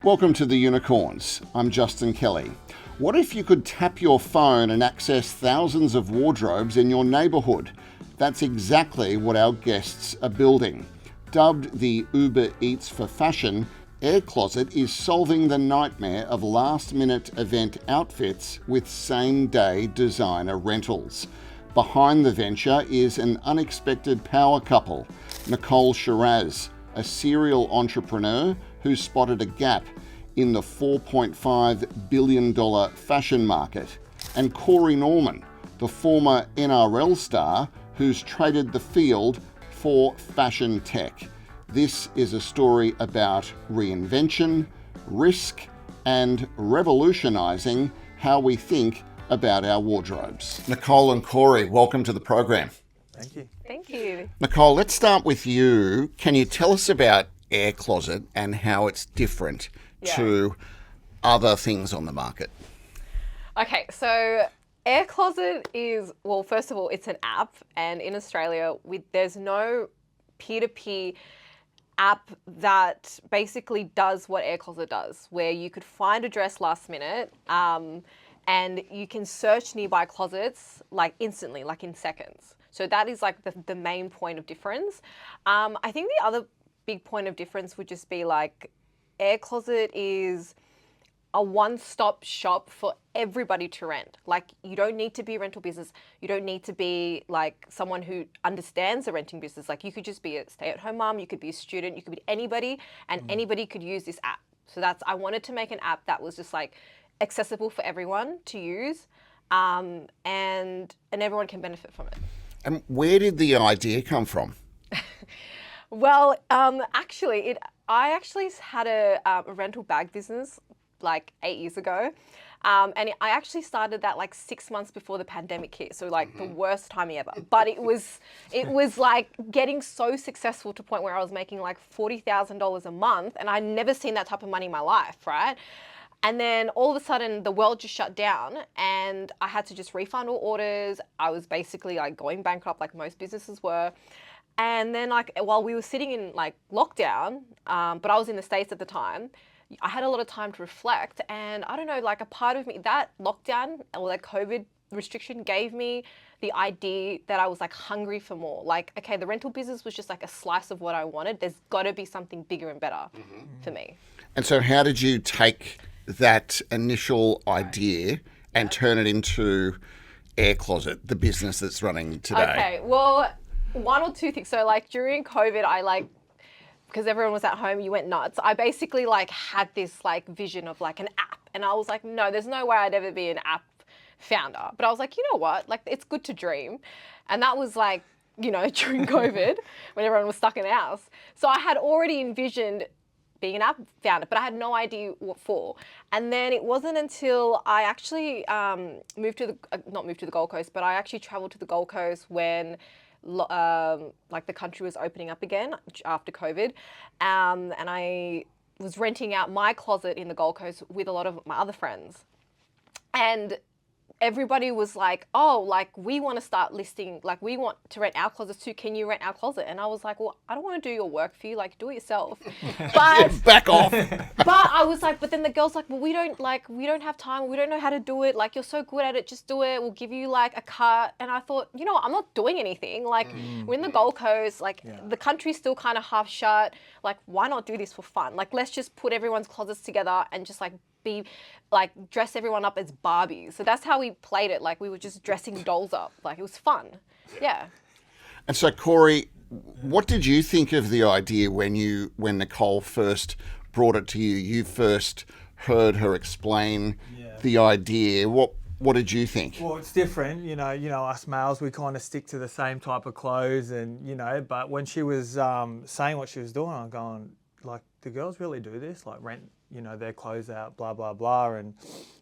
Welcome to the Unicorns. I'm Justin Kelly. What if you could tap your phone and access thousands of wardrobes in your neighbourhood? That's exactly what our guests are building. Dubbed the Uber Eats for Fashion, Air Closet is solving the nightmare of last-minute event outfits with same-day designer rentals. Behind the venture is an unexpected power couple, Nicole Shiraz, a serial entrepreneur who spotted a gap in the $4.5 billion fashion market, and Corey Norman, the former NRL star who's traded the field for fashion tech. This is a story about reinvention, risk, and revolutionising how we think about our wardrobes. Nicole and Corey, welcome to the program. Thank you. Thank you. Nicole, let's start with you. Can you tell us about Air Closet and how it's different to other things on the market? Okay, so Air Closet is, well, first of all, it's an app, and in Australia, there's no peer-to-peer app that basically does what Air Closet does, where you could find a dress last minute, and you can search nearby closets like instantly, like in seconds. So that is like the main point of difference. I think the other big point of difference would just be like Air Closet is a one-stop shop for everybody to rent. Like, you don't need to be a rental business. You don't need to be like someone who understands the renting business. Like, you could just be a stay-at-home mom, you could be a student, you could be anybody, and anybody could use this app. So I wanted to make an app that was just like accessible for everyone to use, and everyone can benefit from it. And where did the idea come from? Well, I actually had a rental bag business like 8 years ago. And I actually started that like 6 months before the pandemic hit. So like the worst timing ever. But it was like getting so successful to the point where I was making like $40,000 a month. And I'd never seen that type of money in my life, right? And then all of a sudden the world just shut down and I had to just refund all orders. I was basically like going bankrupt like most businesses were. And then like while we were sitting in like lockdown, but I was in the States at the time, I had a lot of time to reflect, and I don't know, like a part of me, that lockdown or that COVID restriction gave me the idea that I was like hungry for more. Like, okay, the rental business was just like a slice of what I wanted. There's got to be something bigger and better for me. And so how did you take that initial idea and turn it into Air Closet, the business that's running today? Okay, well, one or two things. So like during COVID, because everyone was at home, you went nuts. I basically like had this like vision of like an app, and I was like, no, there's no way I'd ever be an app founder. But I was like, you know what? Like, it's good to dream. And that was like, during COVID when everyone was stuck in the house. So I had already envisioned being an app founder, but I had no idea what for. And then it wasn't until I actually not moved to the Gold Coast, but I actually traveled to the Gold Coast when like the country was opening up again after COVID, and I was renting out my closet in the Gold Coast with a lot of my other friends, and everybody was like, oh, like we want to start listing, like we want to rent our closets too. Can you rent our closet? And I was like, well, I don't want to do your work for you. Like, do it yourself. But Back off. But I was like, but then the girl's like, well, we don't have time. We don't know how to do it. Like, you're so good at it. Just do it. We'll give you like a cut. And I thought, you know what? I'm not doing anything. Like, we're in the Gold Coast. Like, the country's still kind of half shut. Like, why not do this for fun? Like, let's just put everyone's closets together and just like dress everyone up as Barbies. So that's how we played it. Like, we were just dressing dolls up. Like, it was fun. Yeah. And so, Corey, what did you think of the idea when Nicole first brought it to you? You first heard her explain the idea. What did you think? Well, it's different. Us males, we kind of stick to the same type of clothes, and but when she was saying what she was doing, I'm going, like, do girls really do this? Like, rent their clothes out, blah, blah, blah. And,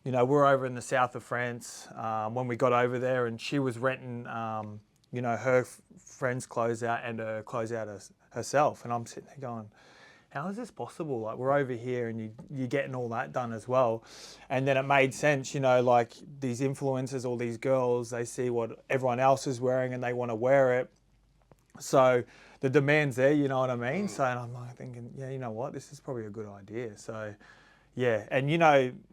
we're over in the south of France when we got over there, and she was renting, her friend's clothes out and her clothes out herself. And I'm sitting there going, how is this possible? Like, we're over here and you're getting all that done as well. And then it made sense, like these influencers, all these girls, they see what everyone else is wearing and they want to wear it. So the demand's there, you know what I mean? So I'm like thinking, yeah, you know what, this is probably a good idea. So Yeah, and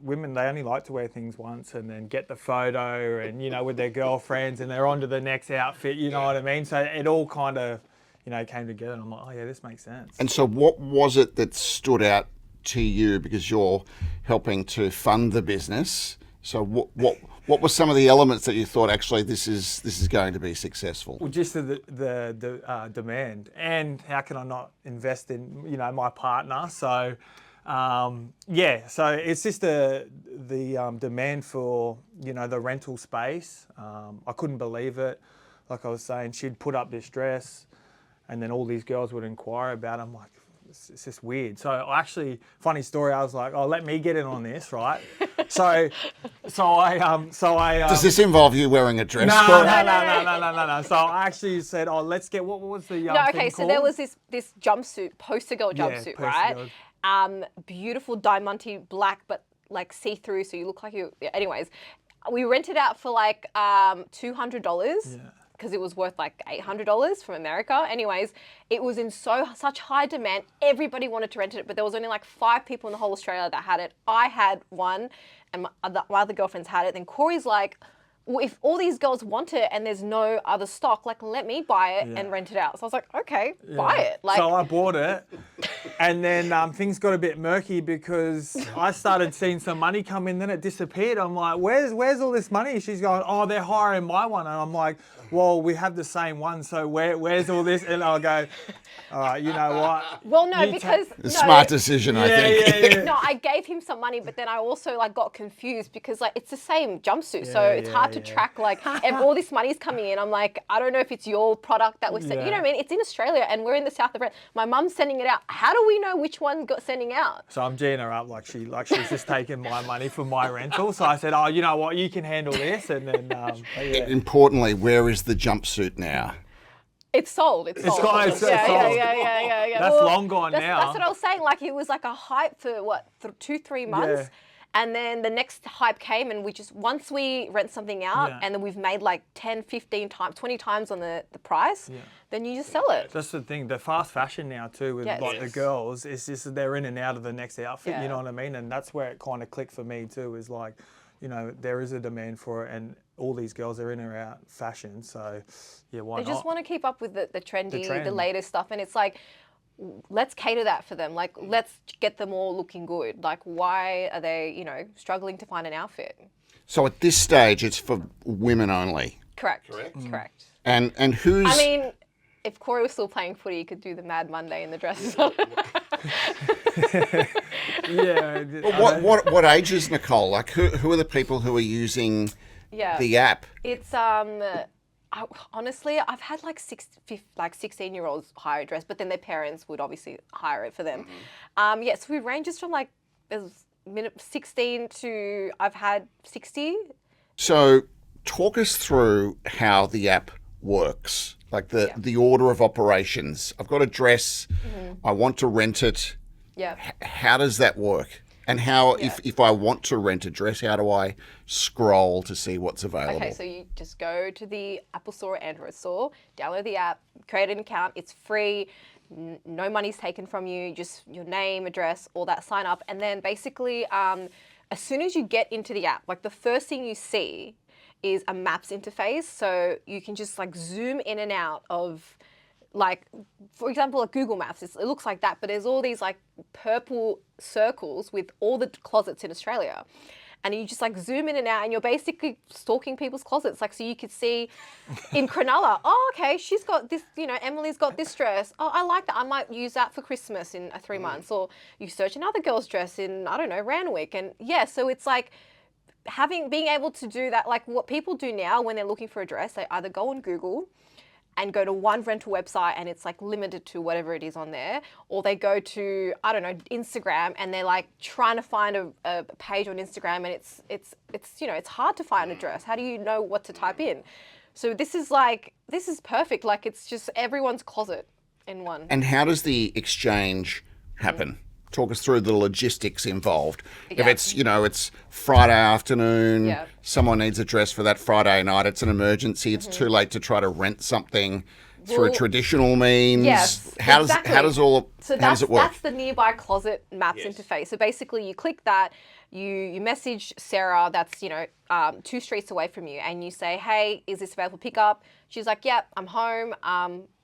women, they only like to wear things once and then get the photo and, with their girlfriends and they're on to the next outfit, you know what I mean? So it all kind of, came together and I'm like, oh yeah, this makes sense. And so what was it that stood out to you, because you're helping to fund the business? So what were some of the elements that you thought, actually, this is going to be successful? Well, just the demand, and how can I not invest in, my partner? So, so it's just the demand for, the rental space. I couldn't believe it. Like I was saying, she'd put up this dress and then all these girls would inquire about it. I'm like, it's just weird. So I actually, funny story, I was like, oh, let me get in on this, right? So I Does this involve you wearing a dress? No. So I actually said, oh, let's get, what was the No, okay, thing so called? there was this poster girl jumpsuit, poster right? girl. Beautiful diamante black, but like see-through, so you look like you. Yeah, anyways, we rented out for like $200. Yeah. Because it was worth like $800 from America. Anyways, it was in such high demand. Everybody wanted to rent it, but there was only like 5 people in the whole Australia that had it. I had one, and my other girlfriends had it. Then Corey's like, well, if all these girls want it and there's no other stock, like, let me buy it and rent it out. So I was like, okay, buy it. Like, so I bought it, and then things got a bit murky because I started seeing some money come in, then it disappeared. I'm like, where's all this money? She's going, oh, they're hiring my one. And I'm like, well, we have the same one, so where's all this? And I'll go, all right, you know what? well, no, because Smart decision, I think. Yeah. No, I gave him some money, but then I also like got confused because like it's the same jumpsuit, so it's hard to track like and all this money's coming in. I'm like, I don't know if it's your product that we're sending. You know what I mean? It's in Australia and we're in the south of France. My mum's sending it out. How do we know which one got sending out? So I'm G'ing her up like she's just taking my money for my rental. So I said, oh, you know what? You can handle this, and then Importantly, where is the jumpsuit now? It's sold. It's sold. It's sold. Yeah. That's long gone now. That's what I was saying. Like it was like a hype for what 2-3 months. Yeah. And then the next hype came, and once we rent something out, and then we've made like 10, 15 times, 20 times on the price, then you just sell it. That's the thing. The fast fashion now too with like the girls, it's just they're in and out of the next outfit. You know what I mean? And that's where it kind of clicked for me too. Is like, there is a demand for it, and all these girls are in or out fashion. So yeah, why not? They just want to keep up with the trendy, trend. the latest stuff, and it's like, let's cater that for them. Like, let's get them all looking good. Like, why are they, struggling to find an outfit? So at this stage, it's for women only. Correct. And who's... I mean, if Corey was still playing footy, he could do the Mad Monday in the dresses on. Yeah. What age is Nicole? Like, who are the people who are using the app? It's honestly, I've had like 16-year-olds hire a dress, but then their parents would obviously hire it for them. So we ranges from like 16 to I've had 60. So talk us through how the app works, like the order of operations. I've got a dress, I want to rent it. Yeah. How does that work? And how, if I want to rent a dress, how do I scroll to see what's available? Okay, so you just go to the Apple Store or Android Store, download the app, create an account. It's free. No money's taken from you. Just your name, address, all that, sign up. And then basically, as soon as you get into the app, like the first thing you see is a maps interface. So you can just like zoom in and out of, like, for example, like Google Maps, it looks like that, but there's all these like purple circles with all the closets in Australia. And you just like zoom in and out and you're basically stalking people's closets. Like, so you could see in Cronulla, oh, okay, she's got this, Emily's got this dress. Oh, I like that. I might use that for Christmas in 3 months. Or you search another girl's dress in, I don't know, Randwick. And so it's like being able to do that, like what people do now when they're looking for a dress, they either go on Google and go to one rental website and it's like limited to whatever it is on there, or they go to, I don't know, Instagram and they're like trying to find a page on Instagram and it's it's hard to find a dress. How do you know what to type in? So this is perfect. Like it's just everyone's closet in one. And how does the exchange happen? Talk us through the logistics involved. Yeah. If it's, it's Friday afternoon, Yeah. someone needs a dress for that Friday night, it's an emergency, it's too late to try to rent something. through traditional means? Yes, How exactly. how does it work? That's the nearby closet maps interface. So basically, you click that, you message Sarah, that's 2 streets away from you, and you say, hey, is this available pickup? She's like, yep, I'm home.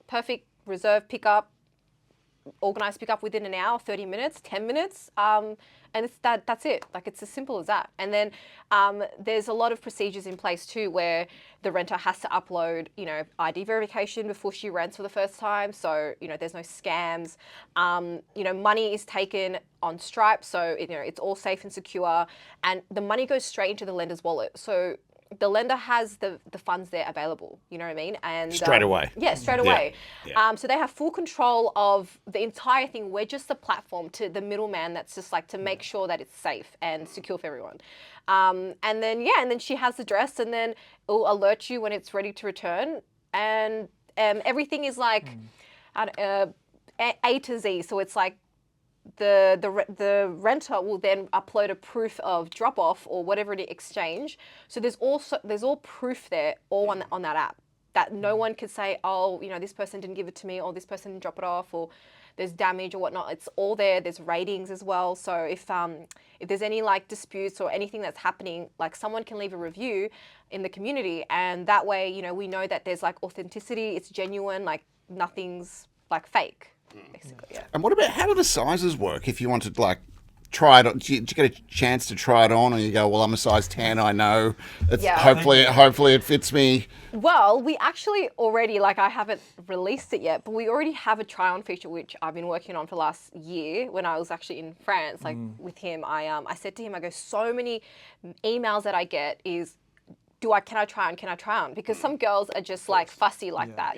Perfect, reserve pickup. Organized pickup within an hour, 30 minutes, 10 minutes, and that's it. Like, it's as simple as that. And then there's a lot of procedures in place too, where the renter has to upload, ID verification before she rents for the first time. So there's no scams. Money is taken on Stripe, so it's all safe and secure, and the money goes straight into the lender's wallet. So the lender has the funds there available, you know what I mean? And straight away. Yeah, straight away. Yeah. So they have full control of the entire thing. We're just the platform to the middleman that's just like to make sure that it's safe and secure for everyone. And then she has the dress, and then it'll alert you when it's ready to return. And everything is like A to Z. So it's like the renter will then upload a proof of drop off or whatever it exchange. So there's all proof there, all on that app, that no one could say, oh, this person didn't give it to me, or this person didn't drop it off, or there's damage or whatnot. It's all there. There's ratings as well. So if there's any like disputes or anything that's happening, like someone can leave a review in the community, and that way we know that there's like authenticity. It's genuine. Like nothing's like fake. Basically, yeah. And what about, how do the sizes work? If you want to like try it on, do you get a chance to try it on, or you go, well, I'm a size 10, I know. Hopefully it fits me. Well, we actually already, I haven't released it yet, but we already have a try-on feature, which I've been working on for the last year. When I was actually in France, with him, I said to him, I go, so many emails that I get is, can I try on? Because some girls are just like fussy like that.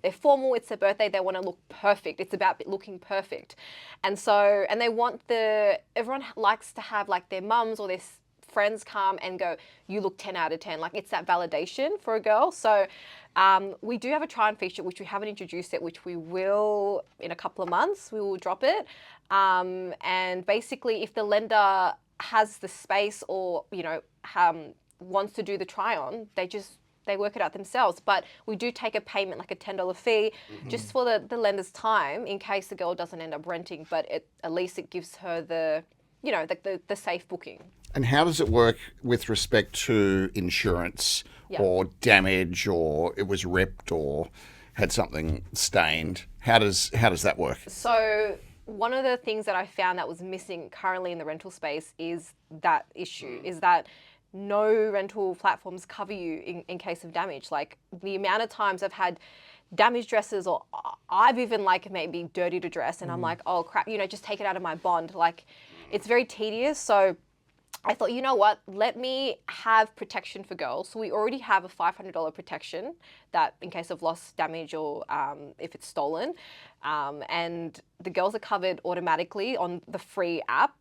They're formal, it's their birthday, they want to look perfect. It's about looking perfect. And they want everyone likes to have like their mums or their friends come and go, you look 10 out of 10. Like, it's that validation for a girl. So we do have a try-on feature, which we haven't introduced yet, which we will in a couple of months. We will drop it. And basically, if the lender has the space or, wants to do the try-on, they work it out themselves. But we do take a payment, like a $10 fee, just for the lender's time, in case the girl doesn't end up renting. But at least it gives her the safe booking. And how does it work with respect to insurance or damage, or it was ripped or had something stained? How does that work? So one of the things that I found that was missing currently in the rental space is that issue, is that no rental platforms cover you in case of damage. Like, the amount of times I've had damaged dresses, or I've even maybe dirtied a dress, and I'm like, oh crap, just take it out of my bond. Like, it's very tedious. So I thought, you know what, let me have protection for girls. So we already have a $500 protection that in case of loss, damage, or if it's stolen. And the girls are covered automatically on the free app.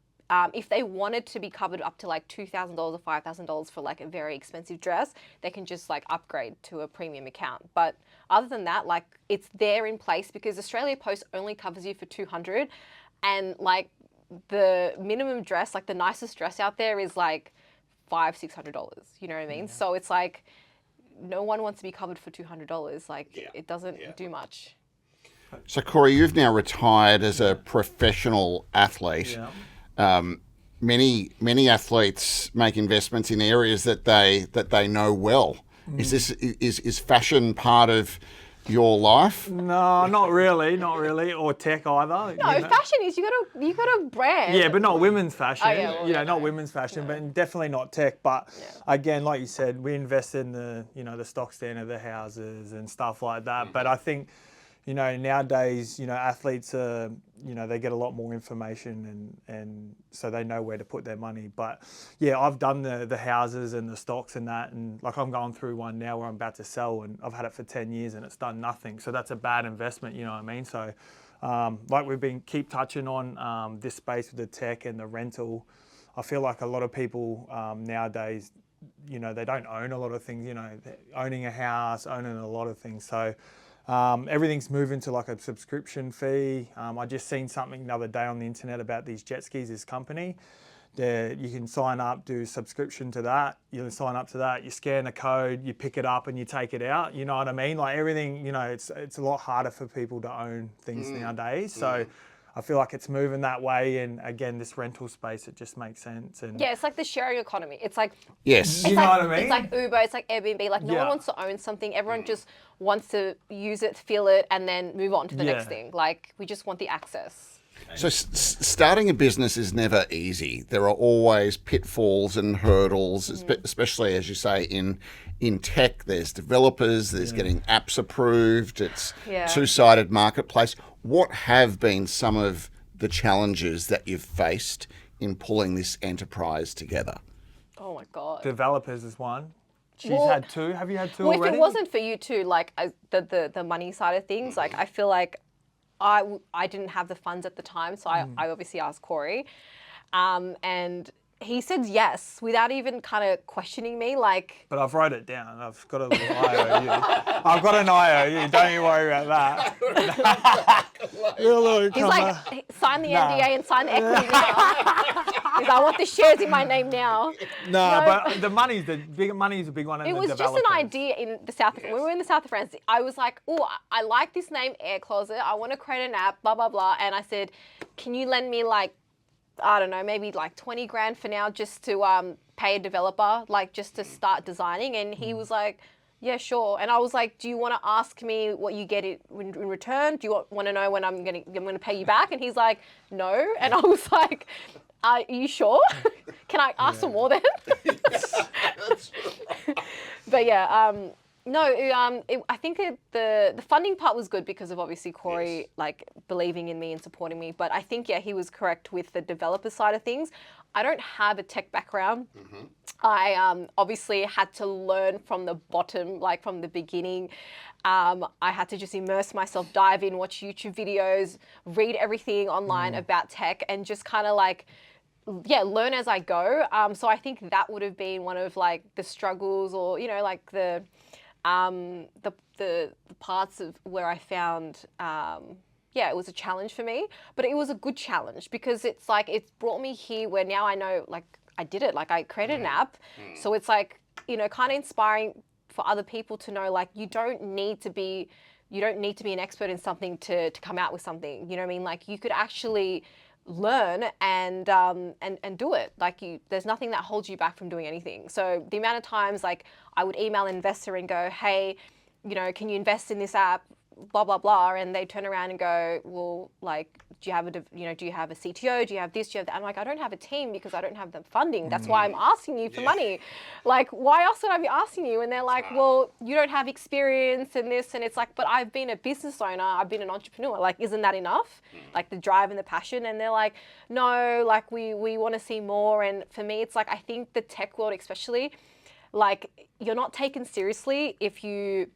If they wanted to be covered up to like $2,000 or $5,000 for like a very expensive dress, they can just like upgrade to a premium account. But other than that, like, it's there in place, because Australia Post only covers you for $200, and like the minimum dress, like the nicest dress out there, is like $500-$600. You know what I mean? So it's like, no one wants to be covered for $200. Like, it doesn't do much. So Corey, you've now retired as a professional athlete. Many athletes make investments in areas that they know well. Is fashion part of your life? No, not really, or tech either. No, fashion is, you got a brand. Yeah, but not women's fashion. Oh, yeah, not women's fashion, but definitely not tech. But again, like you said, we invest in the stock standard, the houses and stuff like that. But I think, nowadays, athletes are, they get a lot more information, and so they know where to put their money. But yeah, I've done the houses and the stocks and that, and like, I'm going through one now where I'm about to sell, and I've had it for 10 years and it's done nothing. So that's a bad investment, you know what I mean? So like we've keep touching on this space with the tech and the rental, I feel like a lot of people nowadays, they don't own a lot of things, owning a house, owning a lot of things. So everything's moving to like a subscription fee. I just seen something the other day on the internet about these jet skis, this company. You can sign up, do subscription to that. You sign up to that, you scan a code, you pick it up and you take it out. You know what I mean? Like everything, it's a lot harder for people to own things nowadays. So I feel like it's moving that way. And again, this rental space, it just makes sense. And Yeah, it's like the sharing economy. It's like, Yes. you know what I mean? it's like Uber, it's like Airbnb. Like no one wants to own something. Everyone just wants to use it, feel it, and then move on to the next thing. Like we just want the access. So starting a business is never easy. There are always pitfalls and hurdles, especially as you say in tech. There's developers, there's getting apps approved. It's two-sided marketplace. What have been some of the challenges that you've faced in pulling this enterprise together? Oh my God. Developers is one. She's had two. Have you had two Well, already? if it wasn't for you too, like the money side of things, like I feel like I didn't have the funds at the time, so I obviously asked Corey, and he said yes without even kind of questioning me. Like, But I've wrote it down. I've got a little IOU. I've got an IOU. Don't you worry about that. he's like, sign the NDA and sign the equity now. He's like, I want the shares in my name now. No, but the money's a big one. And It the was just an developers. idea in the south. When we were in the south of France, I was like, oh, I like this name, Air Closet. I want to create an app, blah, blah, blah. And I said, can you lend me like, I don't know, maybe like 20 grand for now just to pay a developer, like just to start designing? And he was like, yeah, sure. And I was like, do you want to ask me what you get in return? Do you want to know when I'm going to pay you back? And he's like, no. And I was like, are you sure? Can I ask for more then? But yeah, no, I think the funding part was good because of obviously Corey like believing in me and supporting me. But I think he was correct with the developer side of things. I don't have a tech background. I obviously had to learn from the bottom, like from the beginning. I had to just immerse myself, dive in, watch YouTube videos, read everything online about tech, and just kind of like, learn as I go. So I think that would have been one of like the struggles, or like the parts of where I found, it was a challenge for me, but it was a good challenge because it's like, it's brought me here where now I know, like I did it, like I created an app. So it's like, kind of inspiring for other people to know, like, you don't need to be an expert in something to come out with something, you know what I mean? Like you could actually learn and do it. Like there's nothing that holds you back from doing anything. So the amount of times like I would email an investor and go, hey, can you invest in this app, blah, blah, blah. And they turn around and go, well, like, do you have a CTO? Do you have this? Do you have that? I'm like, I don't have a team because I don't have the funding. That's why I'm asking you for money. Like, why else would I be asking you? And they're like, well, you don't have experience in this. And it's like, but I've been a business owner. I've been an entrepreneur. Like, isn't that enough? Like the drive and the passion. And they're like, no, like we want to see more. And for me, it's like, I think the tech world, especially, like you're not taken seriously if you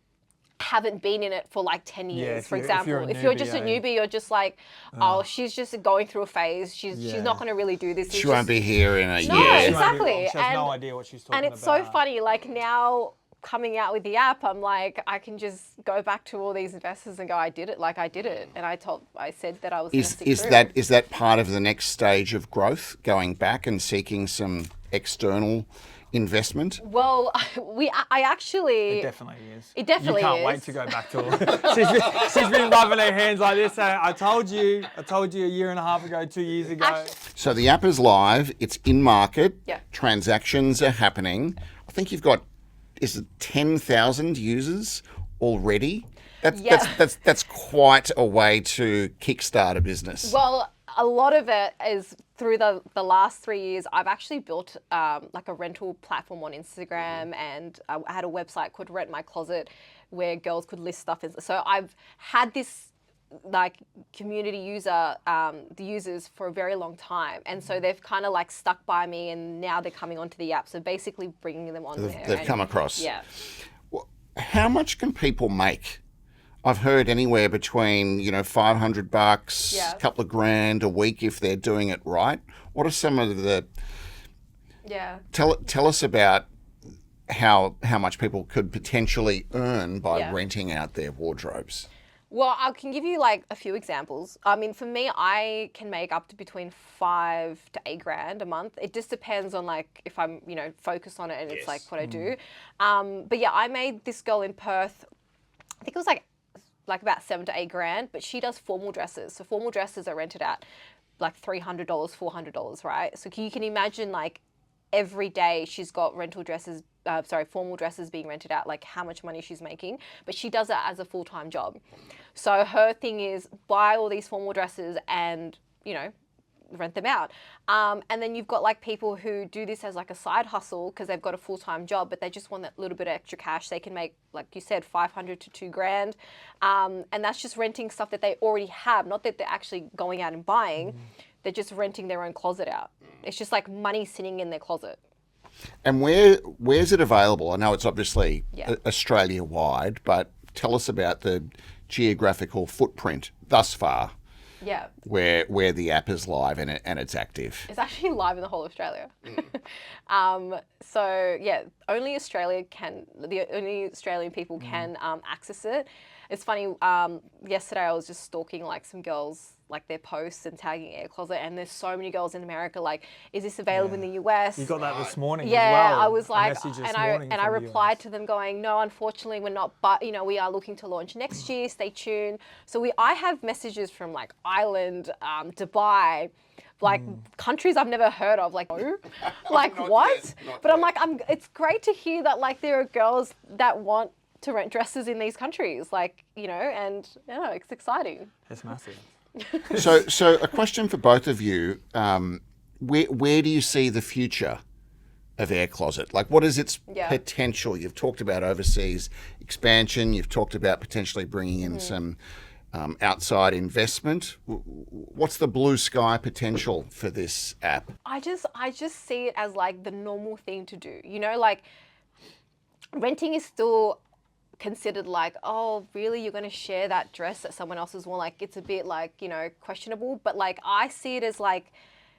haven't been in it for like 10 years, for example. If you're just a newbie, you're just like, oh, she's just going through a phase. She's not going to really do this. She won't be here in a year. No, exactly. She has no idea what she's talking about. And it's so funny, like now coming out with the app, I'm like, I can just go back to all these investors and go, I did it. And I said that I was going to stick through. Is that part of the next stage of growth, going back and seeking some external investment? Well, I actually... It definitely is. It definitely is. You can't wait to go back to her. she's been rubbing her hands like this saying, I told you a year and a half ago, 2 years ago. So the app is live, it's in market, Yeah. Transactions are happening. I think you've got, is it 10,000 users already? That's quite a way to kickstart a business. Well, a lot of it is through the last 3 years. I've actually built like a rental platform on Instagram, and I had a website called Rent My Closet where girls could list stuff. So I've had this like community the users for a very long time, and so they've kind of like stuck by me, and now they're coming onto the app. So basically bringing them on there. They've come across. Yeah. Well, how much can people make? I've heard anywhere between, $500, Yeah. a couple of grand a week if they're doing it right. What are some of the... Yeah. Tell us about how much people could potentially earn by Yeah. renting out their wardrobes. Well, I can give you like a few examples. I mean, for me, I can make up to between 5 to 8 grand a month. It just depends on like if I'm, focused on it and it's like what I do. But yeah, I made this girl in Perth. I think it was like about 7 to 8 grand, but she does formal dresses. So formal dresses are rented at like $300, $400, right? So you can imagine like every day she's got formal dresses being rented out, like how much money she's making, but she does it as a full-time job. So her thing is buy all these formal dresses and, rent them out. And then you've got like people who do this as like a side hustle because they've got a full-time job, but they just want that little bit of extra cash. They can make, like you said, 500 to 2 grand. And that's just renting stuff that they already have, not that they're actually going out and buying. They're just renting their own closet out. It's just like money sitting in their closet. And where's it available? I know it's obviously Australia-wide, but tell us about the geographical footprint thus far. Yeah. Where the app is live and it's active. It's actually live in the whole of Australia. So yeah, only Australian people can access it. It's funny, yesterday I was just stalking like some girls, like their posts and tagging Air Closet, and there's so many girls in America like, is this available in the US? You got that this morning yeah, as well. I was like, and I replied to them going, no, unfortunately we're not, but we are looking to launch next year, stay tuned. So I have messages from like Ireland, Dubai, like countries I've never heard of, like, like what? But I'm like, it's great to hear that like there are girls that want to rent dresses in these countries, like, and it's exciting. It's massive. So a question for both of you, where do you see the future of Air Closet? Like, what is its potential? You've talked about overseas expansion, you've talked about potentially bringing in some outside investment. What's the blue sky potential for this app? I just see it as like the normal thing to do, like renting is still considered like, oh, really, you're going to share that dress that someone else has worn? Like, it's a bit like, questionable. But like, I see it as like,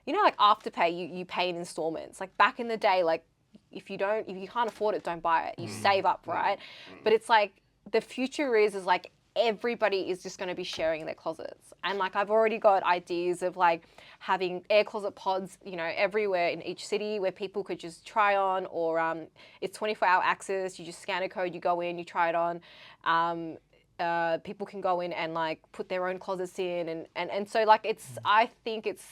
like Afterpay, you pay in installments. Like back in the day, like if you can't afford it, don't buy it. You save up, right? But it's like the future is like everybody is just going to be sharing their closets. And like I've already got ideas of like having Air Closet pods, everywhere in each city where people could just try on, or it's 24-hour access. You just scan a code, you go in, you try it on. People can go in and like put their own closets in, and so like I think it's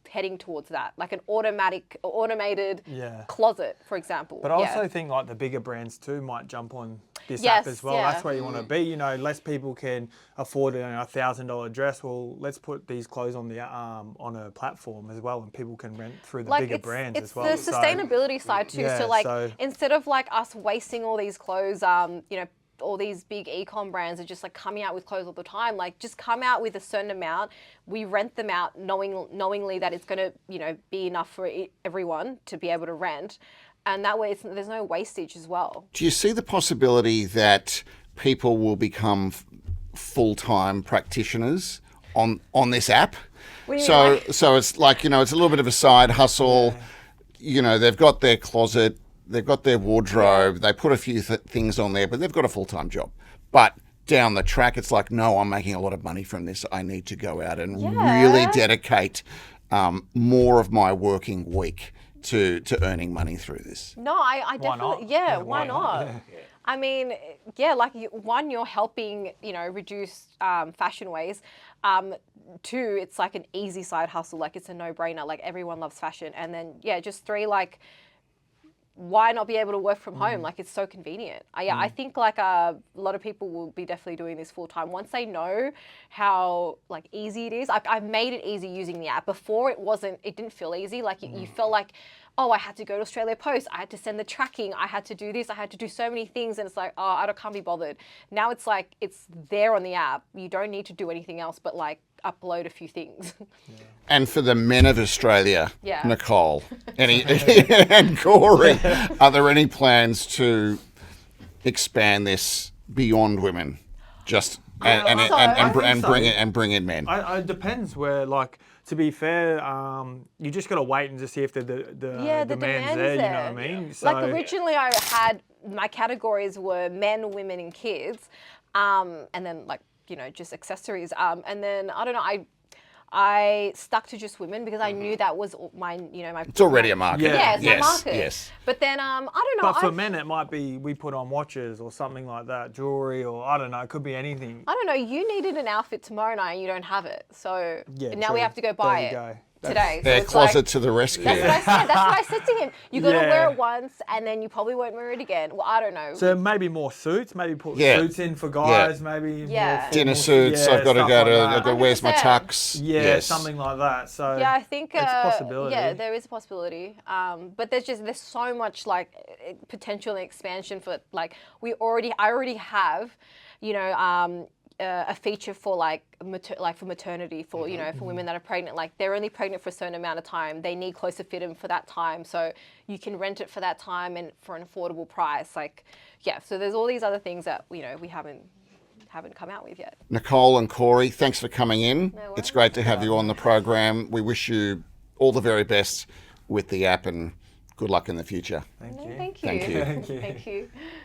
heading towards that, like an automated closet, for example. But I also think like the bigger brands too might jump on this app as well. That's where you want to be. Less people can afford a $1,000 dress. Well, let's put these clothes on the on a platform as well, and people can rent through the bigger brands as well. It's the sustainability side too. So instead of like us wasting all these clothes, all these big e-com brands are just like coming out with clothes all the time. Like just come out with a certain amount. We rent them out knowingly that it's going to, be enough for everyone to be able to rent. And that way there's no wastage as well. Do you see the possibility that people will become full-time practitioners on this app? So it's like, it's a little bit of a side hustle. They've got their closet, they've got their wardrobe, they put a few things on there, but they've got a full-time job. But down the track, it's like, no, I'm making a lot of money from this. I need to go out and really dedicate more of my working week to earning money through this. No, I definitely, why not? Yeah. I mean, like you're helping, reduce fashion waste. Two, it's like an easy side hustle, like it's a no-brainer. Like everyone loves fashion. And then, just three, like, why not be able to work from home? Like it's so convenient. I think like a lot of people will be definitely doing this full time once they know how like easy it is. I've made it easy using the app. Before it didn't feel easy. Like you felt like, oh, I had to go to Australia Post. I had to send the tracking. I had to do this. I had to do so many things. And it's like, oh, can't be bothered. Now it's like, it's there on the app. You don't need to do anything else but like upload a few things. And for the men of Australia, Nicole, and Corey, are there any plans to expand this beyond women, and bring in men? It depends. Where like, to be fair, you just got to wait and just see if the demand's there. You know what I mean? So, like originally, I had my categories were men, women, and kids, and then like just accessories. And then I don't know, I stuck to just women because I knew that was my. It's already a market. Yeah, it's yes, my market. Yes. But then I don't know. But for men, it might be we put on watches or something like that, jewelry, or I don't know. It could be anything. I don't know. You needed an outfit tomorrow night and you don't have it, so Yeah, now true. we have to go buy There you it. go. Today. Their So it's closet like, to the rescue. that's what I said. That's what I said to him. You're gonna Yeah. wear it once and then you probably won't wear it again. Well, I don't know. So maybe more suits. Maybe put Yeah. suits in for guys. Maybe Yeah. more Dinner formal- suits. yeah, I've got to stuff go like to. that. I've got to where's my 100%. tux? Yeah, Yes. something like that. So Yeah, I think it's a possibility. Yeah, there is a possibility. But there's so much like potential and expansion for like I already have, a feature for for maternity for for women that are pregnant. Like they're only pregnant for a certain amount of time. They need clothes to fit them for that time. So you can rent it for that time and for an affordable price. So there's all these other things that we haven't come out with yet. Nicole and Corey, thanks for coming in. No It's great to have you on the program. We wish you all the very best with the app and good luck in the future. Thank you. Thank you. Thank you. Thank you. Thank you.